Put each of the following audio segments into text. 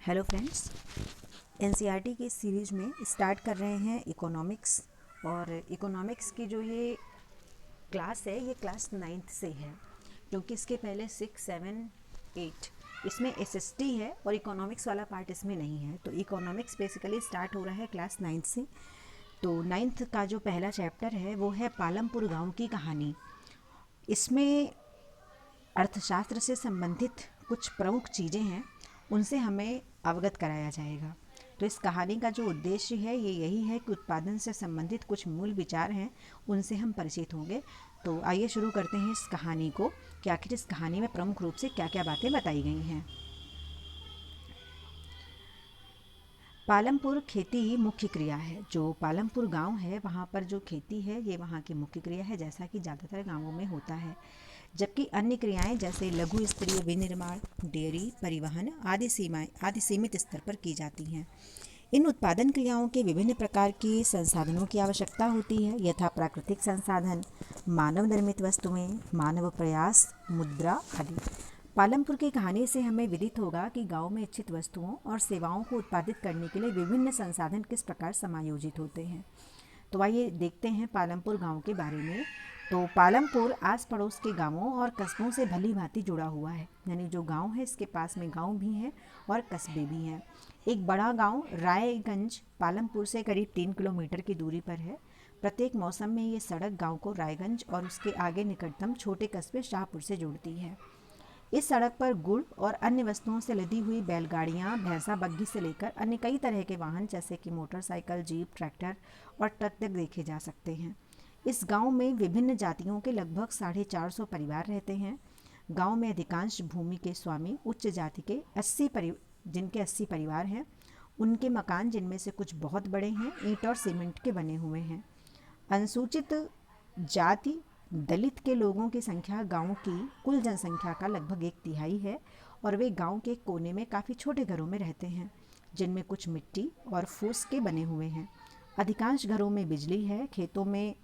Hello friends, NCERT की series में start कर रहे हैं इकोनॉमिक्स। और इकोनॉमिक्स की जो ये क्लास है ये क्लास 9th से है, क्योंकि इसके पहले 6, 7, 8 इसमें एसएसटी है और इकोनॉमिक्स वाला पार्ट इसमें नहीं है। तो इकोनॉमिक्स बेसिकली स्टार्ट हो रहा है क्लास 9th से। तो 9th का जो पहला चैप्टर है वो है पालमपुर गांव की कहानी। इसमें अर्थशास्त्र से संबंधित कुछ प्रमुख चीज़ें हैं, उनसे हमें अवगत कराया जाएगा। तो इस कहानी का जो उद्देश्य है ये यही है कि उत्पादन से संबंधित कुछ मूल विचार हैं, उनसे हम परिचित होंगे। तो आइए शुरू करते हैं इस कहानी को कि आखिर इस कहानी में प्रमुख रूप से क्या क्या बातें बताई गई हैं। पालमपुर खेती मुख्य क्रिया है। जो पालमपुर गांव है वहाँ पर जो खेती है ये वहाँ की मुख्य क्रिया है, जैसा कि ज़्यादातर गांवों में होता है। जबकि अन्य क्रियाएं जैसे लघु स्तरीय विनिर्माण, डेयरी, परिवहन आदि सीमित स्तर पर की जाती हैं। इन उत्पादन क्रियाओं के विभिन्न प्रकार की संसाधनों की आवश्यकता होती है, यथा प्राकृतिक संसाधन, मानव निर्मित वस्तुएं, मानव प्रयास, मुद्रा आदि। पालमपुर की कहानी से हमें विदित होगा कि गांव में इच्छित वस्तुओं और सेवाओं को उत्पादित करने के लिए विभिन्न संसाधन किस प्रकार समायोजित होते हैं। तो आइए देखते हैं पालमपुर गांव के बारे में। तो पालमपुर आस पड़ोस के गांवों और कस्बों से भली भांति जुड़ा हुआ है, यानी जो गांव है इसके पास में गांव भी हैं और कस्बे भी हैं। एक बड़ा गांव रायगंज पालमपुर से करीब 3 किलोमीटर की दूरी पर है। प्रत्येक मौसम में ये सड़क गांव को रायगंज और उसके आगे निकटतम छोटे कस्बे शाहपुर से जोड़ती है। इस सड़क पर गुड़ और अन्य वस्तुओं से लदी हुई बैलगाड़ियां, भैंसा बग्घी से लेकर अन्य कई तरह के वाहन जैसे कि मोटरसाइकिल, जीप, ट्रैक्टर और ट्रक तक देखे जा सकते हैं। इस गांव में विभिन्न जातियों के लगभग 450 परिवार रहते हैं। गांव में अधिकांश भूमि के स्वामी उच्च जाति के जिनके 80 परिवार हैं। उनके मकान, जिनमें से कुछ बहुत बड़े हैं, ईंट और सीमेंट के बने हुए हैं। अनुसूचित जाति दलित के लोगों की संख्या गांव की कुल जनसंख्या का लगभग 1/3 है और वे गांव के कोने में काफ़ी छोटे घरों में रहते हैं, जिनमें कुछ मिट्टी और फूस के बने हुए हैं। अधिकांश घरों में बिजली है। खेतों में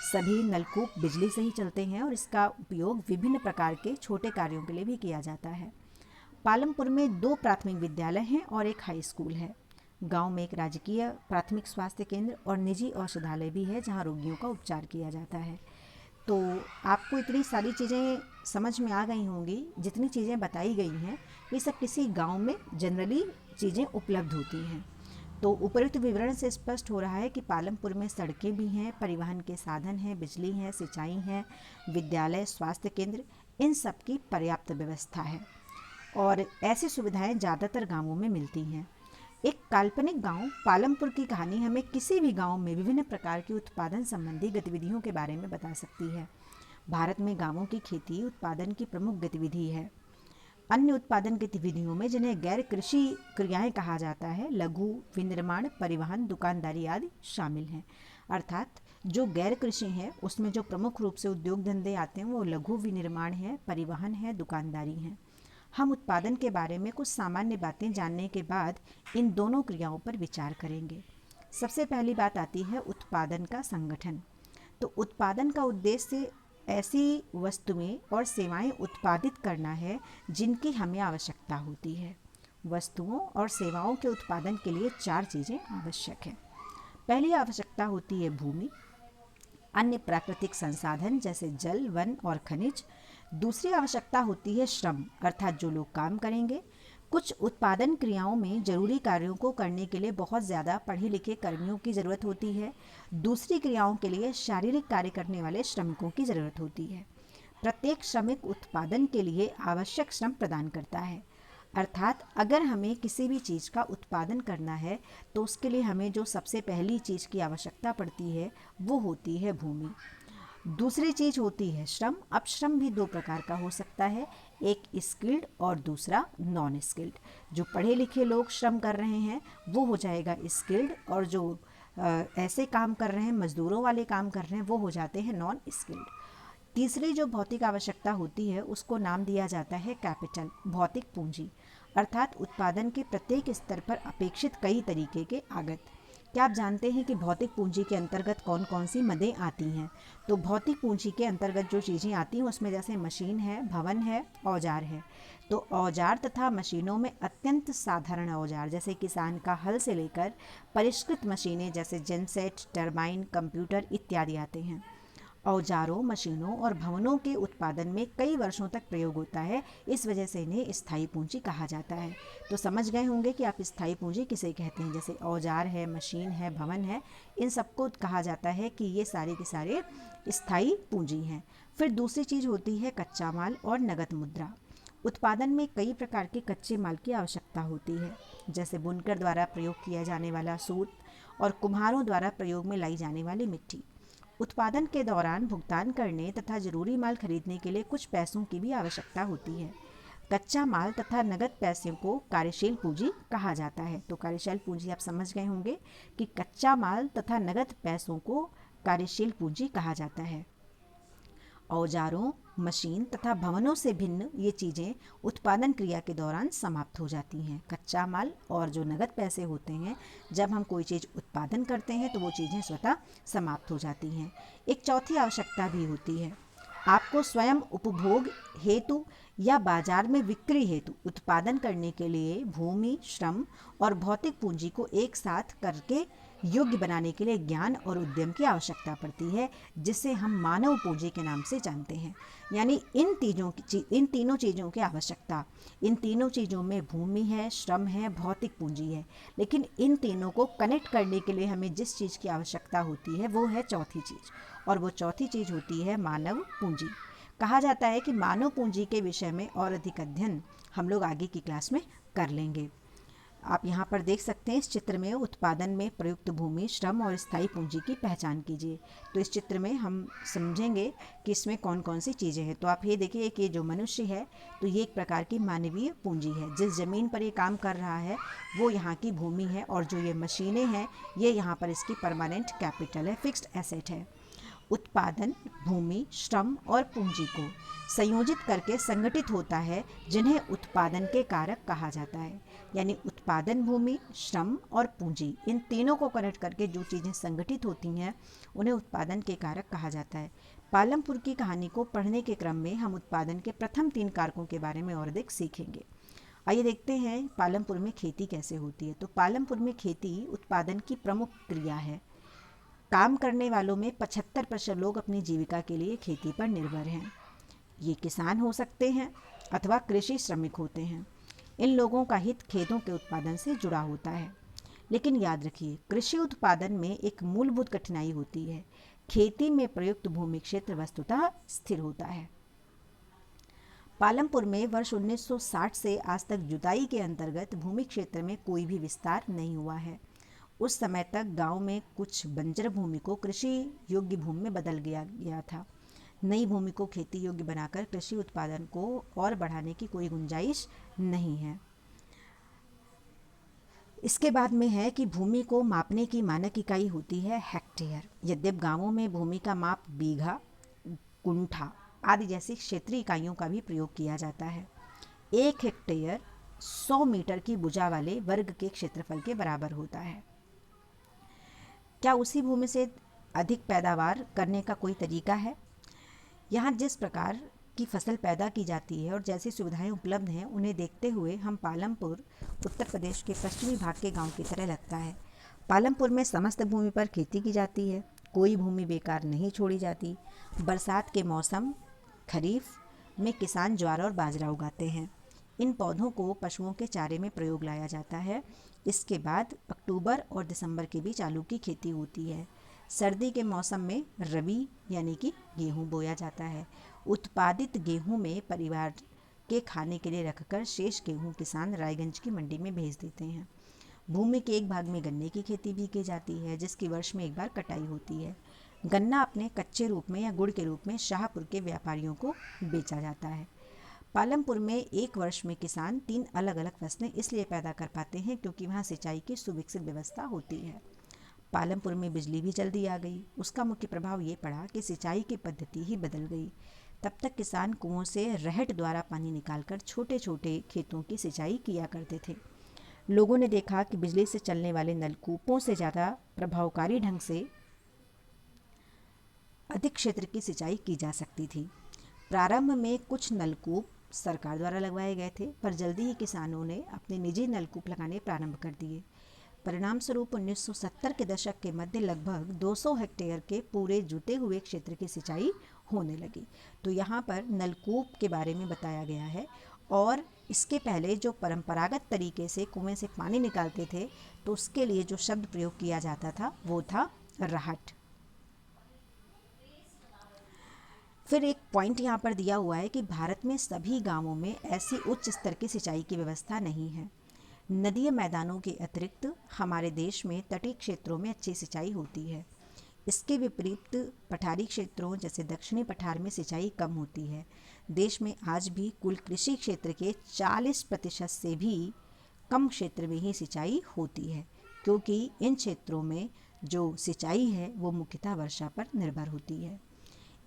सभी नलकूप बिजली से ही चलते हैं और इसका उपयोग विभिन्न प्रकार के छोटे कार्यों के लिए भी किया जाता है। पालमपुर में 2 प्राथमिक विद्यालय हैं और एक हाई स्कूल है। गांव में एक राजकीय प्राथमिक स्वास्थ्य केंद्र और निजी औषधालय भी है, जहां रोगियों का उपचार किया जाता है। तो आपको इतनी सारी चीज़ें समझ में आ गई होंगी। जितनी चीज़ें बताई गई हैं ये सब किसी गांव में जनरली चीज़ें उपलब्ध होती हैं। तो उपरोक्त विवरण से स्पष्ट हो रहा है कि पालमपुर में सड़कें भी हैं, परिवहन के साधन हैं, बिजली है, सिंचाई है, विद्यालय, स्वास्थ्य केंद्र, इन सब की पर्याप्त व्यवस्था है और ऐसी सुविधाएं ज़्यादातर गांवों में मिलती हैं। एक काल्पनिक गांव पालमपुर की कहानी हमें किसी भी गांव में विभिन्न प्रकार की उत्पादन संबंधी गतिविधियों के बारे में बता सकती है। भारत में गांवों की खेती उत्पादन की प्रमुख गतिविधि है। अन्य उत्पादन गतिविधियों में, जिन्हें गैर कृषि क्रियाएं कहा जाता है, लघु, विनिर्माण, परिवहन, दुकानदारी आदि शामिल हैं। अर्थात जो गैर कृषि है उसमें जो प्रमुख रूप से उद्योग धंधे आते हैं वो लघु विनिर्माण है, परिवहन है, दुकानदारी है। हम उत्पादन के बारे में कुछ सामान्य बातें जानने के बाद इन दोनों क्रियाओं पर विचार करेंगे। सबसे पहली बात आती है उत्पादन का संगठन। तो उत्पादन का उद्देश्य ऐसी वस्तुएं और सेवाएं उत्पादित करना है जिनकी हमें आवश्यकता होती है। वस्तुओं और सेवाओं के उत्पादन के लिए 4 चीज़ें आवश्यक हैं। पहली आवश्यकता होती है भूमि, अन्य प्राकृतिक संसाधन जैसे जल, वन और खनिज। दूसरी आवश्यकता होती है श्रम, अर्थात जो लोग काम करेंगे। कुछ उत्पादन क्रियाओं में जरूरी कार्यों को करने के लिए बहुत ज़्यादा पढ़े लिखे कर्मियों की ज़रूरत होती है। दूसरी क्रियाओं के लिए शारीरिक कार्य करने वाले श्रमिकों की ज़रूरत होती है। प्रत्येक श्रमिक उत्पादन के लिए आवश्यक श्रम प्रदान करता है। अर्थात अगर हमें किसी भी चीज़ का उत्पादन करना है तो उसके लिए हमें जो सबसे पहली चीज़ की आवश्यकता पड़ती है वो होती है भूमि। दूसरी चीज़ होती है श्रम। अब श्रम भी 2 प्रकार का हो सकता है, एक स्किल्ड और दूसरा नॉन स्किल्ड। जो पढ़े लिखे लोग श्रम कर रहे हैं वो हो जाएगा स्किल्ड, और जो ऐसे काम कर रहे हैं, मजदूरों वाले काम कर रहे हैं, वो हो जाते हैं नॉन स्किल्ड। तीसरी जो भौतिक आवश्यकता होती है उसको नाम दिया जाता है कैपिटल, भौतिक पूंजी। अर्थात उत्पादन के प्रत्येक स्तर पर अपेक्षित कई तरीके के आगत। क्या आप जानते हैं कि भौतिक पूंजी के अंतर्गत कौन कौन सी मदें आती हैं? तो भौतिक पूंजी के अंतर्गत जो चीज़ें आती हैं उसमें जैसे मशीन है, भवन है, औजार है। तो औजार तथा मशीनों में अत्यंत साधारण औजार जैसे किसान का हल से लेकर परिष्कृत मशीनें जैसे जेनसेट, टरबाइन, कंप्यूटर इत्यादि आते हैं। औजारों, मशीनों और भवनों के उत्पादन में कई वर्षों तक प्रयोग होता है, इस वजह से इन्हें स्थायी पूंजी कहा जाता है। तो समझ गए होंगे कि आप स्थायी पूंजी किसे कहते हैं। जैसे औजार है, मशीन है, भवन है, इन सबको कहा जाता है कि ये सारे के सारे स्थायी पूंजी हैं। फिर दूसरी चीज़ होती है कच्चा माल और नगद मुद्रा। उत्पादन में कई प्रकार के कच्चे माल की आवश्यकता होती है, जैसे बुनकर द्वारा प्रयोग किया जाने वाला सूत और कुम्हारों द्वारा प्रयोग में लाई जाने वाली मिट्टी। उत्पादन के दौरान भुगतान करने तथा जरूरी माल खरीदने के लिए कुछ पैसों की भी आवश्यकता होती है। कच्चा माल तथा नगद पैसे को कार्यशील पूंजी कहा जाता है। तो कार्यशील पूंजी आप समझ गए होंगे कि कच्चा माल तथा नगद पैसों को कार्यशील पूंजी कहा जाता है। औजारों, मशीन तथा भवनों से भिन्न ये चीज़ें उत्पादन क्रिया के दौरान समाप्त हो जाती हैं। कच्चा माल और जो नगद पैसे होते हैं, जब हम कोई चीज़ उत्पादन करते हैं तो वो चीज़ें स्वतः समाप्त हो जाती हैं। एक चौथी आवश्यकता भी होती है। आपको स्वयं उपभोग हेतु या बाजार में बिक्री हेतु उत्पादन करने के लिए भूमि, श्रम और भौतिक पूंजी को एक साथ करके योग्य बनाने के लिए ज्ञान और उद्यम की आवश्यकता पड़ती है, जिसे हम मानव पूंजी के नाम से जानते हैं। यानी इन तीनों चीज़ों की आवश्यकता, इन तीनों चीज़ों में भूमि है, श्रम है, भौतिक पूंजी है, लेकिन इन तीनों को कनेक्ट करने के लिए हमें जिस चीज़ की आवश्यकता होती है वो है चौथी चीज़, और वो चौथी चीज़ होती है मानव पूंजी। कहा जाता है कि मानव पूंजी के विषय में और अधिक अध्ययन हम लोग आगे की क्लास में कर लेंगे। आप यहाँ पर देख सकते हैं, इस चित्र में उत्पादन में प्रयुक्त भूमि, श्रम और स्थायी पूंजी की पहचान कीजिए। तो इस चित्र में हम समझेंगे कि इसमें कौन कौन सी चीज़ें हैं। तो आप ये देखिए कि ये जो मनुष्य है तो ये एक प्रकार की मानवीय पूंजी है। जिस ज़मीन पर ये काम कर रहा है वो यहाँ की भूमि है, और जो ये मशीनें हैं ये यहाँ पर इसकी परमानेंट कैपिटल है, फिक्स्ड एसेट है। उत्पादन भूमि, श्रम और पूंजी को संयोजित करके संगठित होता है, जिन्हें उत्पादन के कारक कहा जाता है। यानी उत्पादन, भूमि, श्रम और पूंजी, इन तीनों को कनेक्ट करके जो चीज़ें संगठित होती हैं उन्हें उत्पादन के कारक कहा जाता है। पालमपुर की कहानी को पढ़ने के क्रम में हम उत्पादन के प्रथम 3 कारकों के बारे में और अधिक सीखेंगे। आइए देखते हैं पालमपुर में खेती कैसे होती है। तो पालमपुर में खेती उत्पादन की प्रमुख क्रिया है। काम करने वालों में 75% लोग अपनी जीविका के लिए खेती पर निर्भर हैं। ये किसान हो सकते हैं अथवा कृषि श्रमिक होते हैं। इन लोगों का हित खेतों के उत्पादन से जुड़ा होता है। लेकिन याद रखिए, कृषि उत्पादन में एक मूलभूत कठिनाई होती है। खेती में प्रयुक्त भूमि क्षेत्र वस्तुतः स्थिर होता है। पालमपुर में वर्ष 1960 से आज तक जुताई के अंतर्गत भूमि क्षेत्र में कोई भी विस्तार नहीं हुआ है। उस समय तक गांव में कुछ बंजर भूमि को कृषि योग्य भूमि में बदल गया था। नई भूमि को खेती योग्य बनाकर कृषि उत्पादन को और बढ़ाने की कोई गुंजाइश नहीं है। इसके बाद में है कि भूमि को मापने की मानक इकाई होती है हेक्टेयर। यद्यप गांवों में भूमि का माप बीघा, गुंठा आदि जैसी क्षेत्रीय इकाइयों का भी प्रयोग किया जाता है। 1 हेक्टेयर 100 मीटर की भुजा वाले वर्ग के क्षेत्रफल के बराबर होता है। क्या उसी भूमि से अधिक पैदावार करने का कोई तरीका है? यहाँ जिस प्रकार की फसल पैदा की जाती है और जैसी सुविधाएं उपलब्ध हैं, उन्हें देखते हुए हम पालमपुर उत्तर प्रदेश के पश्चिमी भाग के गांव की तरह लगता है। पालमपुर में समस्त भूमि पर खेती की जाती है, कोई भूमि बेकार नहीं छोड़ी जाती। बरसात के मौसम खरीफ में किसान ज्वार और बाजरा उगाते हैं। इन पौधों को पशुओं के चारे में प्रयोग लाया जाता है। इसके बाद अक्टूबर और दिसंबर के बीच आलू की खेती होती है। सर्दी के मौसम में रबी यानी कि गेहूं बोया जाता है। उत्पादित गेहूं में परिवार के खाने के लिए रखकर शेष गेहूं किसान रायगंज की मंडी में भेज देते हैं। भूमि के एक भाग में गन्ने की खेती भी की जाती है, जिसकी वर्ष में एक बार कटाई होती है। गन्ना अपने कच्चे रूप में या गुड़ के रूप में शाहपुर के व्यापारियों को बेचा जाता है। पालमपुर में एक वर्ष में किसान 3 अलग अलग फसलें इसलिए पैदा कर पाते हैं क्योंकि वहाँ सिंचाई की सुविकसित व्यवस्था होती है। पालमपुर में बिजली भी जल्दी आ गई। उसका मुख्य प्रभाव ये पड़ा कि सिंचाई की पद्धति ही बदल गई। तब तक किसान कुओं से रहट द्वारा पानी निकालकर छोटे छोटे खेतों की सिंचाई किया करते थे। लोगों ने देखा कि बिजली से चलने वाले नलकूपों से ज़्यादा प्रभावकारी ढंग से अधिक क्षेत्र की सिंचाई की जा सकती थी। प्रारंभ में कुछ नलकूप सरकार द्वारा लगवाए गए थे, पर जल्दी ही किसानों ने अपने निजी नलकूप लगाने प्रारंभ कर दिए। परिणाम स्वरूप 1970 के दशक के मध्य लगभग 200 हेक्टेयर के पूरे जुते हुए क्षेत्र की सिंचाई होने लगी। तो यहाँ पर नलकूप के बारे में बताया गया है। और इसके पहले जो परंपरागत तरीके से कुएं से पानी निकालते थे, तो उसके लिए जो शब्द प्रयोग किया जाता था वो था राहट। फिर एक पॉइंट यहाँ पर दिया हुआ है कि भारत में सभी गांवों में ऐसी उच्च स्तर की सिंचाई की व्यवस्था नहीं है। नदीय मैदानों के अतिरिक्त हमारे देश में तटीय क्षेत्रों में अच्छी सिंचाई होती है। इसके विपरीत पठारी क्षेत्रों जैसे दक्षिणी पठार में सिंचाई कम होती है। देश में आज भी कुल कृषि क्षेत्र के 40% से भी कम क्षेत्र में ही सिंचाई होती है, क्योंकि इन क्षेत्रों में जो सिंचाई है वो मुख्यतः वर्षा पर निर्भर होती है।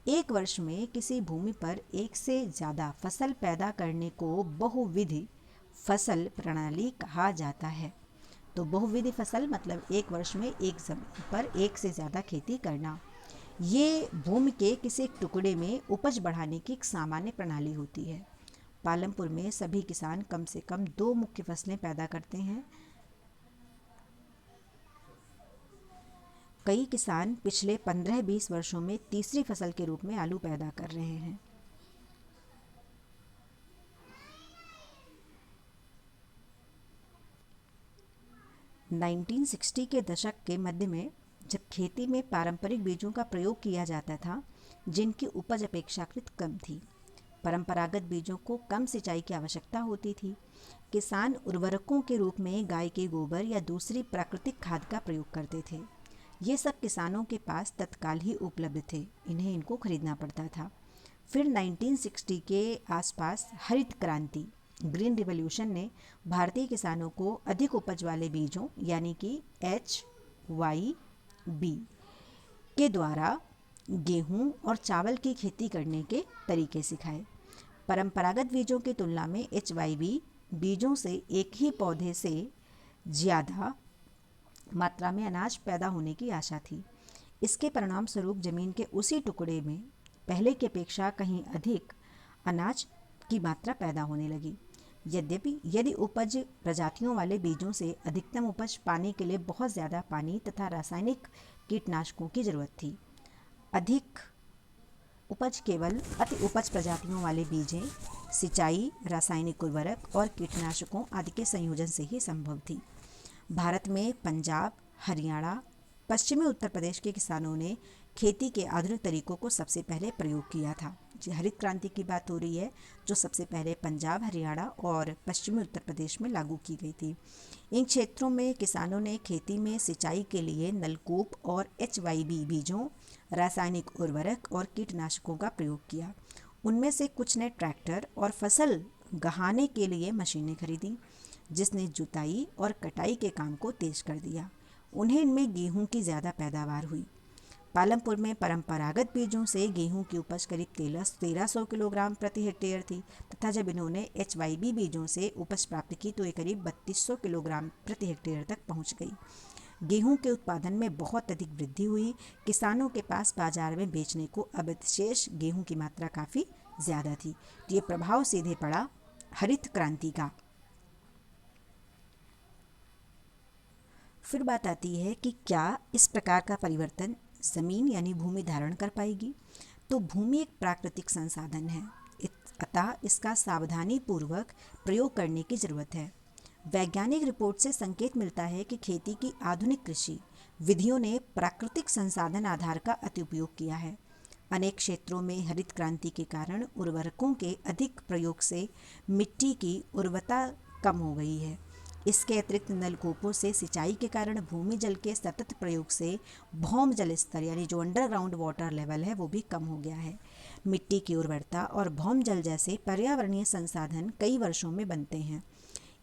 एक वर्ष में किसी भूमि पर एक से ज़्यादा फसल पैदा करने को बहुविधि फसल प्रणाली कहा जाता है। तो बहुविधि फसल मतलब एक वर्ष में एक जमीन पर एक से ज़्यादा खेती करना। ये भूमि के किसी एक टुकड़े में उपज बढ़ाने की एक सामान्य प्रणाली होती है। पालमपुर में सभी किसान कम से कम 2 मुख्य फसलें पैदा करते हैं। कई किसान पिछले 15-20 वर्षों में तीसरी फसल के रूप में आलू पैदा कर रहे हैं। नाइनटीन 1960 के दशक के मध्य में जब खेती में पारंपरिक बीजों का प्रयोग किया जाता था, जिनकी उपज अपेक्षाकृत कम थी, परंपरागत बीजों को कम सिंचाई की आवश्यकता होती थी। किसान उर्वरकों के रूप में गाय के गोबर या दूसरी प्राकृतिक खाद का प्रयोग करते थे। ये सब किसानों के पास तत्काल ही उपलब्ध थे, इन्हें इनको खरीदना पड़ता था। फिर 1960 के आसपास हरित क्रांति ग्रीन रिवॉल्यूशन ने भारतीय किसानों को अधिक उपज वाले बीजों यानी कि HYB के द्वारा गेहूं और चावल की खेती करने के तरीके सिखाए। परंपरागत बीजों की तुलना में HYB बीजों से एक ही पौधे से ज़्यादा मात्रा में अनाज पैदा होने की आशा थी। इसके परिणाम स्वरूप जमीन के उसी टुकड़े में पहले की अपेक्षा कहीं अधिक अनाज की मात्रा पैदा होने लगी। यद्यपि यदि उपज प्रजातियों वाले बीजों से अधिकतम उपज पाने के लिए बहुत ज़्यादा पानी तथा रासायनिक कीटनाशकों की जरूरत थी। अधिक उपज केवल अति उपज प्रजातियों वाले बीजें, सिंचाई, रासायनिक उर्वरक और कीटनाशकों आदि के संयोजन से ही संभव थी। भारत में पंजाब, हरियाणा, पश्चिमी उत्तर प्रदेश के किसानों ने खेती के आधुनिक तरीकों को सबसे पहले प्रयोग किया था। हरित क्रांति की बात हो रही है, जो सबसे पहले पंजाब, हरियाणा और पश्चिमी उत्तर प्रदेश में लागू की गई थी। इन क्षेत्रों में किसानों ने खेती में सिंचाई के लिए नलकूप और HYB बीजों, रासायनिक उर्वरक और कीटनाशकों का प्रयोग किया। उनमें से कुछ ने ट्रैक्टर और फसल गहाने के लिए मशीनें खरीदी, जिसने जुताई और कटाई के काम को तेज कर दिया। उन्हें इनमें गेहूं की ज़्यादा पैदावार हुई। पालमपुर में परंपरागत बीजों से गेहूं की उपज करीब 1300 किलोग्राम प्रति हेक्टेयर थी, तथा जब इन्होंने HYB बीजों से उपज प्राप्त की तो ये करीब 3200 किलोग्राम प्रति हेक्टेयर तक पहुंच गई। गेहूं के उत्पादन में बहुत अधिक वृद्धि हुई। किसानों के पास बाजार में बेचने को अब शेष गेहूं की मात्रा काफ़ी ज़्यादा थी। तो ये प्रभाव सीधे पड़ा हरित क्रांति का। फिर बात आती है कि क्या इस प्रकार का परिवर्तन ज़मीन यानी भूमि धारण कर पाएगी। तो भूमि एक प्राकृतिक संसाधन है, अतः इसका सावधानी पूर्वक प्रयोग करने की ज़रूरत है। वैज्ञानिक रिपोर्ट से संकेत मिलता है कि खेती की आधुनिक कृषि विधियों ने प्राकृतिक संसाधन आधार का अति उपयोग किया है। अनेक क्षेत्रों में हरित क्रांति के कारण उर्वरकों के अधिक प्रयोग से मिट्टी की उर्वरता कम हो गई है। इसके अतिरिक्त नलकूपों से सिंचाई के कारण भूमि जल के सतत प्रयोग से भौम जल स्तर यानी जो अंडरग्राउंड वाटर लेवल है वो भी कम हो गया है। मिट्टी की उर्वरता और भौम जल जैसे पर्यावरणीय संसाधन कई वर्षों में बनते हैं।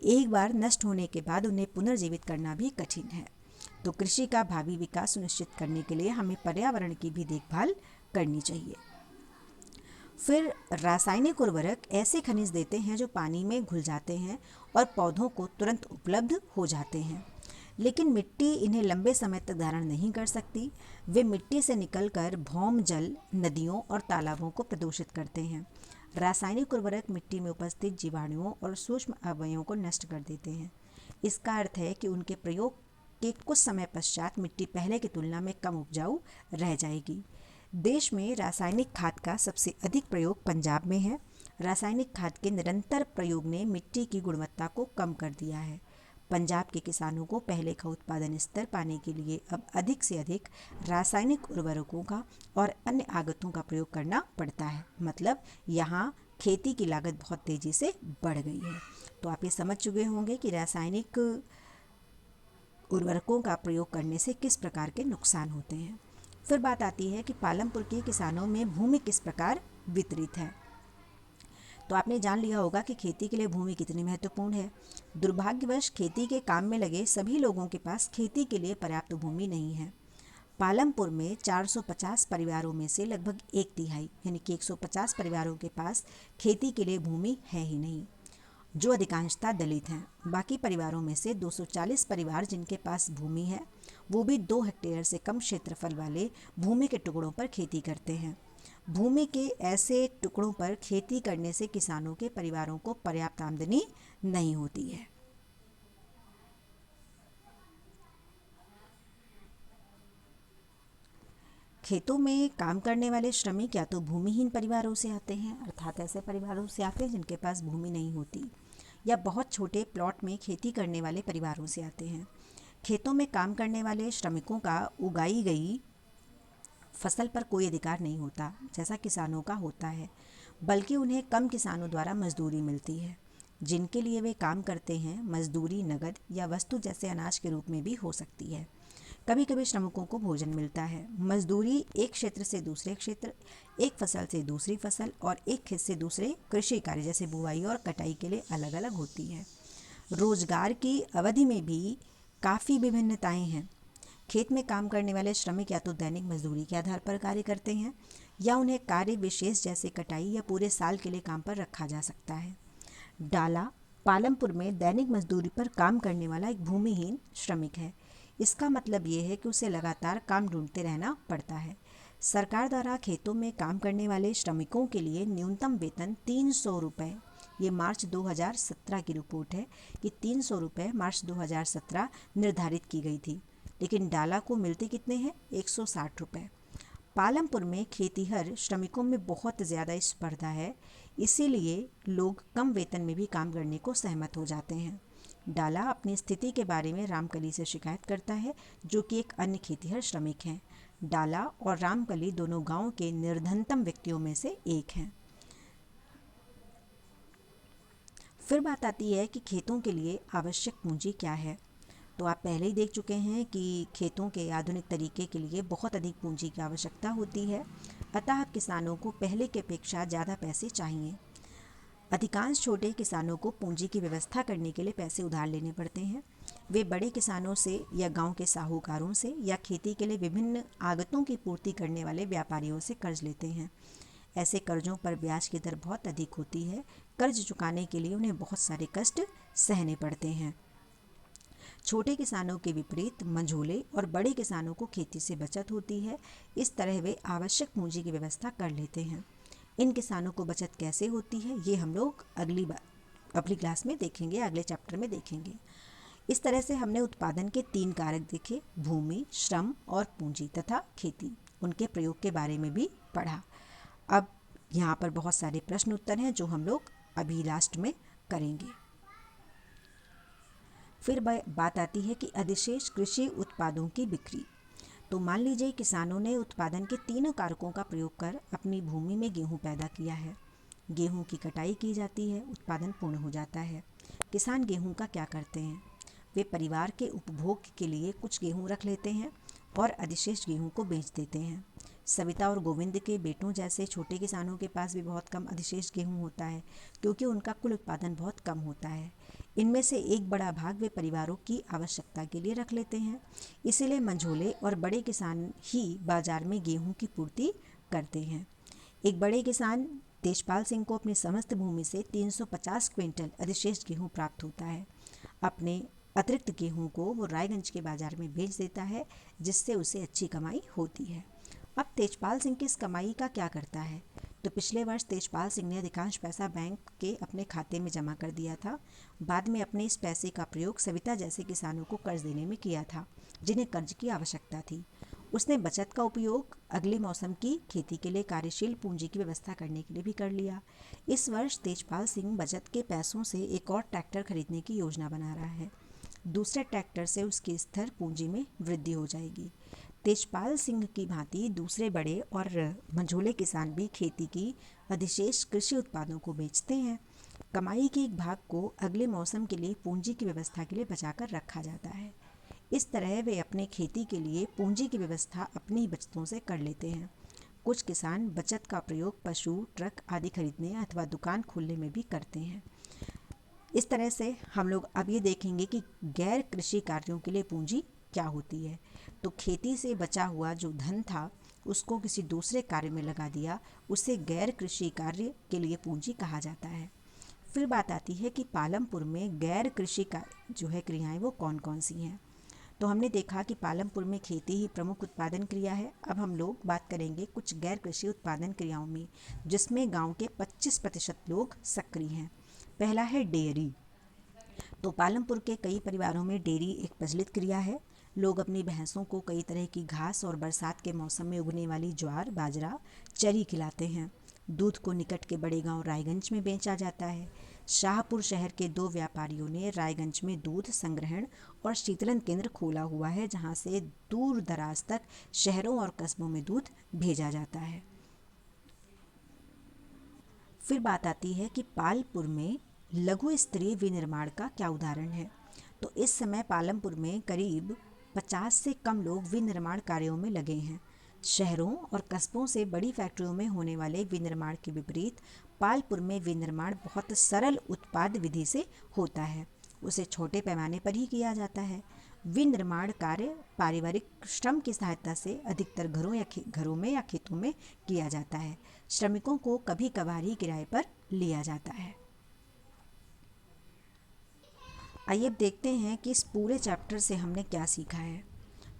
एक बार नष्ट होने के बाद उन्हें पुनर्जीवित करना भी कठिन है। तो कृषि का भावी विकास सुनिश्चित करने के लिए हमें पर्यावरण की भी देखभाल करनी चाहिए। फिर रासायनिक उर्वरक ऐसे खनिज देते हैं जो पानी में घुल जाते हैं और पौधों को तुरंत उपलब्ध हो जाते हैं। लेकिन मिट्टी इन्हें लंबे समय तक धारण नहीं कर सकती। वे मिट्टी से निकलकर भौम जल, नदियों और तालाबों को प्रदूषित करते हैं। रासायनिक उर्वरक मिट्टी में उपस्थित जीवाणुओं और सूक्ष्म अवयवों को नष्ट कर देते हैं। इसका अर्थ है कि उनके प्रयोग के कुछ समय पश्चात मिट्टी पहले की तुलना में कम उपजाऊ रह जाएगी। देश में रासायनिक खाद का सबसे अधिक प्रयोग पंजाब में है। रासायनिक खाद के निरंतर प्रयोग ने मिट्टी की गुणवत्ता को कम कर दिया है। पंजाब के किसानों को पहले का उत्पादन स्तर पाने के लिए अब अधिक से अधिक रासायनिक उर्वरकों का और अन्य आगतों का प्रयोग करना पड़ता है। मतलब यहाँ खेती की लागत बहुत तेज़ी से बढ़ गई है। तो आप ये समझ चुके होंगे कि रासायनिक उर्वरकों का प्रयोग करने से किस प्रकार के नुकसान होते हैं। फिर बात आती है कि पालमपुर के किसानों में भूमि किस प्रकार वितरित है। तो आपने जान लिया होगा कि खेती के लिए भूमि कितनी महत्वपूर्ण है। दुर्भाग्यवश खेती के काम में लगे सभी लोगों के पास खेती के लिए पर्याप्त भूमि नहीं है। पालमपुर में 450 परिवारों में से लगभग एक तिहाई यानी कि 150 परिवारों के पास खेती के लिए भूमि है ही नहीं, जो अधिकांशतः दलित हैं। बाकी परिवारों में से 240 परिवार जिनके पास भूमि है, वो भी 2 हेक्टेयर से कम क्षेत्रफल वाले भूमि के टुकड़ों पर खेती करते हैं। भूमि के ऐसे टुकड़ों पर खेती करने से किसानों के परिवारों को पर्याप्त आमदनी नहीं होती है। खेतों में काम करने वाले श्रमिक या तो भूमिहीन परिवारों से आते हैं, अर्थात ऐसे परिवारों से आते हैं जिनके पास भूमि नहीं होती, या बहुत छोटे प्लॉट में खेती करने वाले परिवारों से आते हैं। खेतों में काम करने वाले श्रमिकों का उगाई गई फसल पर कोई अधिकार नहीं होता जैसा किसानों का होता है, बल्कि उन्हें कम किसानों द्वारा मजदूरी मिलती है। जिनके लिए वे काम करते हैं, मजदूरी नगद या वस्तु जैसे अनाज के रूप में भी हो सकती है। कभी कभी श्रमिकों को भोजन मिलता है। मजदूरी एक क्षेत्र से दूसरे क्षेत्र, एक फसल से दूसरी फसल और एक खेत से दूसरे कृषि कार्य जैसे बुवाई और कटाई के लिए अलग अलग होती है। रोजगार की अवधि में भी काफ़ी विभिन्नताएं हैं। खेत में काम करने वाले श्रमिक या तो दैनिक मजदूरी के आधार पर कार्य करते हैं, या उन्हें कार्य विशेष जैसे कटाई या पूरे साल के लिए काम पर रखा जा सकता है। डाला पालमपुर में दैनिक मजदूरी पर काम करने वाला एक भूमिहीन श्रमिक है। इसका मतलब ये है कि उसे लगातार काम ढूंढते रहना पड़ता है। सरकार द्वारा खेतों में काम करने वाले श्रमिकों के लिए न्यूनतम वेतन 300 रुपये, ये मार्च 2017 की रिपोर्ट है कि 300 रुपये मार्च 2017 निर्धारित की गई थी, लेकिन डाला को मिलते कितने हैं? 160 रुपये। पालमपुर में खेतीहर श्रमिकों में बहुत ज़्यादा स्पर्धा है, इसीलिए लोग कम वेतन में भी काम करने को सहमत हो जाते हैं। डाला अपनी स्थिति के बारे में रामकली से शिकायत करता है, जो कि एक अन्य खेतीहर श्रमिक हैं। डाला और रामकली दोनों गांव के निर्धनतम व्यक्तियों में से एक हैं। फिर बात आती है कि खेतों के लिए आवश्यक पूंजी क्या है। तो आप पहले ही देख चुके हैं कि खेतों के आधुनिक तरीके के लिए बहुत अधिक पूंजी की आवश्यकता होती है, अतः किसानों को पहले की अपेक्षा ज़्यादा पैसे चाहिए। अधिकांश छोटे किसानों को पूंजी की व्यवस्था करने के लिए पैसे उधार लेने पड़ते हैं। वे बड़े किसानों से या गांव के साहूकारों से या खेती के लिए विभिन्न आगतों की पूर्ति करने वाले व्यापारियों से कर्ज लेते हैं। ऐसे कर्जों पर ब्याज की दर बहुत अधिक होती है। कर्ज चुकाने के लिए उन्हें बहुत सारे कष्ट सहने पड़ते हैं। छोटे किसानों के विपरीत मंझोले और बड़े किसानों को खेती से बचत होती है। इस तरह वे आवश्यक पूंजी की व्यवस्था कर लेते हैं। इन किसानों को बचत कैसे होती है, ये हम लोग अगली क्लास में देखेंगे, अगले चैप्टर में देखेंगे। इस तरह से हमने उत्पादन के 3 कारक देखे, भूमि, श्रम और पूंजी तथा खेती, उनके प्रयोग के बारे में भी पढ़ा। अब यहाँ पर बहुत सारे प्रश्न उत्तर हैं जो हम लोग अभी लास्ट में करेंगे। फिर बात आती है कि अधिशेष कृषि उत्पादों की बिक्री। तो मान लीजिए किसानों ने उत्पादन के तीनों कारकों का प्रयोग कर अपनी भूमि में गेहूं पैदा किया है। गेहूं की कटाई की जाती है, उत्पादन पूर्ण हो जाता है। किसान गेहूं का क्या करते हैं? वे परिवार के उपभोग के लिए कुछ गेहूं रख लेते हैं और अधिशेष गेहूं को बेच देते हैं। सविता और गोविंद के बेटों जैसे छोटे किसानों के पास भी बहुत कम अधिशेष गेहूं होता है, क्योंकि उनका कुल उत्पादन बहुत कम होता है। इनमें से एक बड़ा भाग वे परिवारों की आवश्यकता के लिए रख लेते हैं। इसीलिए मंझोले और बड़े किसान ही बाजार में गेहूं की पूर्ति करते हैं। एक बड़े किसान तेजपाल सिंह को अपनी समस्त भूमि से 350 क्विंटल अधिशेष गेहूं प्राप्त होता है। अपने अतिरिक्त गेहूं को वो रायगंज के बाजार में बेच देता है, जिससे उसे अच्छी कमाई होती है। अब तेजपाल सिंह की इस कमाई का क्या करता है? तो पिछले वर्ष तेजपाल सिंह ने अधिकांश पैसा बैंक के अपने खाते में जमा कर दिया था। बाद में अपने इस पैसे का प्रयोग सविता जैसे किसानों को कर्ज देने में किया था, जिन्हें कर्ज की आवश्यकता थी। उसने बचत का उपयोग अगले मौसम की खेती के लिए कार्यशील पूंजी की व्यवस्था करने के लिए भी कर लिया। इस वर्ष तेजपाल सिंह बचत के पैसों से एक और ट्रैक्टर खरीदने की योजना बना रहा है। दूसरे ट्रैक्टर से उसकी स्थिर पूंजी में वृद्धि हो जाएगी। तेजपाल सिंह की भांति दूसरे बड़े और मंझोले किसान भी खेती की अधिशेष कृषि उत्पादों को बेचते हैं। कमाई के एक भाग को अगले मौसम के लिए पूंजी की व्यवस्था के लिए बचाकर रखा जाता है। इस तरह वे अपने खेती के लिए पूंजी की व्यवस्था अपनी बचतों से कर लेते हैं। कुछ किसान बचत का प्रयोग पशु, ट्रक आदि खरीदने अथवा दुकान खोलने में भी करते हैं। इस तरह से हम लोग अब ये देखेंगे कि गैर कृषि कार्यों के लिए पूंजी क्या होती है। तो खेती से बचा हुआ जो धन था उसको किसी दूसरे कार्य में लगा दिया, उसे गैर कृषि कार्य के लिए पूंजी कहा जाता है। फिर बात आती है कि पालमपुर में गैर कृषि का जो है क्रियाएं वो कौन कौन सी हैं। तो हमने देखा कि पालमपुर में खेती ही प्रमुख उत्पादन क्रिया है। अब हम लोग बात करेंगे कुछ गैर कृषि उत्पादन क्रियाओं में, जिसमें गांव के 25% लोग सक्रिय हैं। पहला है डेयरी। तो पालमपुर के कई परिवारों में डेयरी एक प्रचलित क्रिया है। लोग अपनी भैंसों को कई तरह की घास और बरसात के मौसम में उगने वाली ज्वार, बाजरा, चरी खिलाते हैं। दूध को निकट के बड़े गांव रायगंज में बेचा जाता है। शाहपुर शहर के 2 व्यापारियों ने रायगंज में दूध संग्रहण और शीतलन केंद्र खोला हुआ है, जहां से दूर दराज तक शहरों और कस्बों में दूध भेजा जाता है। फिर बात आती है कि पालपुर में लघु स्तरीय विनिर्माण का क्या उदाहरण है। तो इस समय पालमपुर में करीब 50 से कम लोग विनिर्माण कार्यों में लगे हैं। शहरों और कस्बों से बड़ी फैक्ट्रियों में होने वाले विनिर्माण के विपरीत पालपुर में विनिर्माण बहुत सरल उत्पाद विधि से होता है। उसे छोटे पैमाने पर ही किया जाता है। विनिर्माण कार्य पारिवारिक श्रम की सहायता से अधिकतर घरों में या खेतों में किया जाता है। श्रमिकों को कभी कभार ही किराए पर लिया जाता है। आइए अब देखते हैं कि इस पूरे चैप्टर से हमने क्या सीखा है।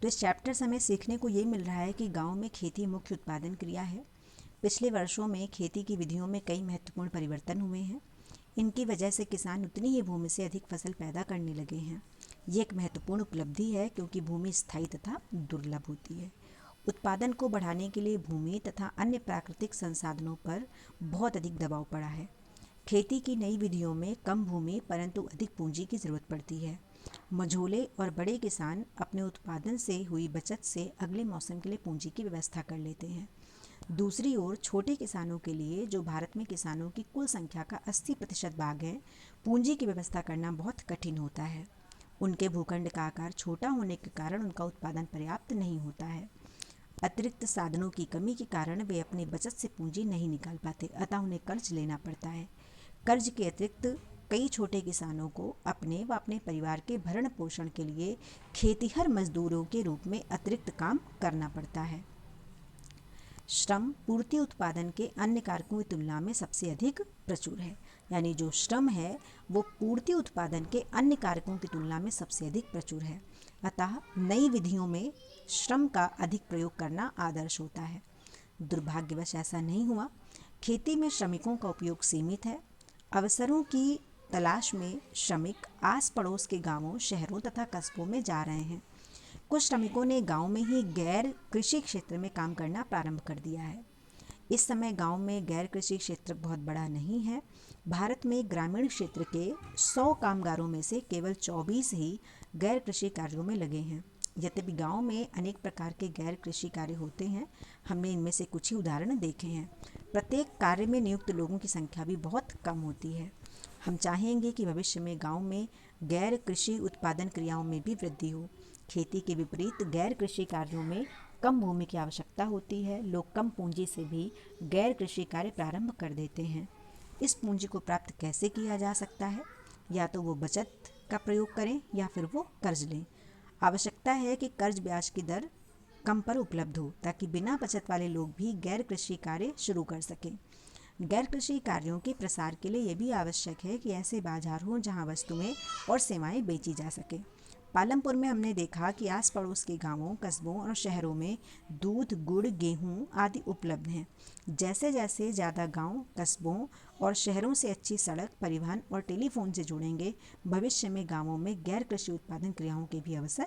तो इस चैप्टर से हमें सीखने को ये मिल रहा है कि गांव में खेती मुख्य उत्पादन क्रिया है। पिछले वर्षों में खेती की विधियों में कई महत्वपूर्ण परिवर्तन हुए हैं। इनकी वजह से किसान उतनी ही भूमि से अधिक फसल पैदा करने लगे हैं। ये एक महत्वपूर्ण उपलब्धि है, क्योंकि भूमि स्थायी तथा दुर्लभ होती है। उत्पादन को बढ़ाने के लिए भूमि तथा अन्य प्राकृतिक संसाधनों पर बहुत अधिक दबाव पड़ा है। खेती की नई विधियों में कम भूमि परंतु अधिक पूंजी की जरूरत पड़ती है। मझोले और बड़े किसान अपने उत्पादन से हुई बचत से अगले मौसम के लिए पूंजी की व्यवस्था कर लेते हैं। दूसरी ओर छोटे किसानों के लिए, जो भारत में किसानों की कुल संख्या का 80% भाग है, पूंजी की व्यवस्था करना बहुत कठिन होता है। उनके भूखंड का आकार छोटा होने के कारण उनका उत्पादन पर्याप्त नहीं होता है। अतिरिक्त साधनों की कमी के कारण वे अपनी बचत से पूंजी नहीं निकाल पाते, अतः उन्हें कर्ज लेना पड़ता है। कर्ज के अतिरिक्त कई छोटे किसानों को अपने व अपने परिवार के भरण पोषण के लिए खेतिहर मजदूरों के रूप में अतिरिक्त काम करना पड़ता है। श्रम पूर्ति उत्पादन के अन्य कारकों की तुलना में सबसे अधिक प्रचुर है। यानी जो श्रम है वो पूर्ति उत्पादन के अन्य कारकों की तुलना में सबसे अधिक प्रचुर है। अतः नई विधियों में श्रम का अधिक प्रयोग करना आदर्श होता है। दुर्भाग्यवश ऐसा नहीं हुआ। खेती में श्रमिकों का उपयोग सीमित है। अवसरों की तलाश में श्रमिक आस पड़ोस के गांवों, शहरों तथा कस्बों में जा रहे हैं। कुछ श्रमिकों ने गांव में ही गैर कृषि क्षेत्र में काम करना प्रारंभ कर दिया है। इस समय गांव में गैर कृषि क्षेत्र बहुत बड़ा नहीं है। भारत में ग्रामीण क्षेत्र के 100 कामगारों में से केवल 24 ही गैर कृषि कार्यों में लगे हैं। यद्यपि गांव में अनेक प्रकार के गैर कृषि कार्य होते हैं। हमने इनमें से कुछ ही उदाहरण देखे हैं। प्रत्येक कार्य में नियुक्त लोगों की संख्या भी बहुत कम होती है। हम चाहेंगे कि भविष्य में गांव में गैर कृषि उत्पादन क्रियाओं में भी वृद्धि हो। खेती के विपरीत गैर कृषि कार्यों में कम भूमि की आवश्यकता होती है। लोग कम पूंजी से भी गैर कृषि कार्य प्रारंभ कर देते हैं। इस पूंजी को प्राप्त कैसे किया जा सकता है? या तो वो बचत का प्रयोग करें या फिर वो कर्ज लें। आवश्यकता है कि कर्ज ब्याज की दर कम पर उपलब्ध हो, ताकि बिना बचत वाले लोग भी गैर कृषि कार्य शुरू कर सकें। गैर कृषि कार्यों के प्रसार के लिए ये भी आवश्यक है कि ऐसे बाजार हों जहां वस्तुएं और सेवाएं बेची जा सके। पालमपुर में हमने देखा कि आस पड़ोस के गांवों, कस्बों और शहरों में दूध, गुड़, गेहूं आदि उपलब्ध हैं। जैसे जैसे ज़्यादा गांव, कस्बों और शहरों से अच्छी सड़क, परिवहन और टेलीफोन से जुड़ेंगे, भविष्य में गांवों में गैर कृषि उत्पादन क्रियाओं के भी अवसर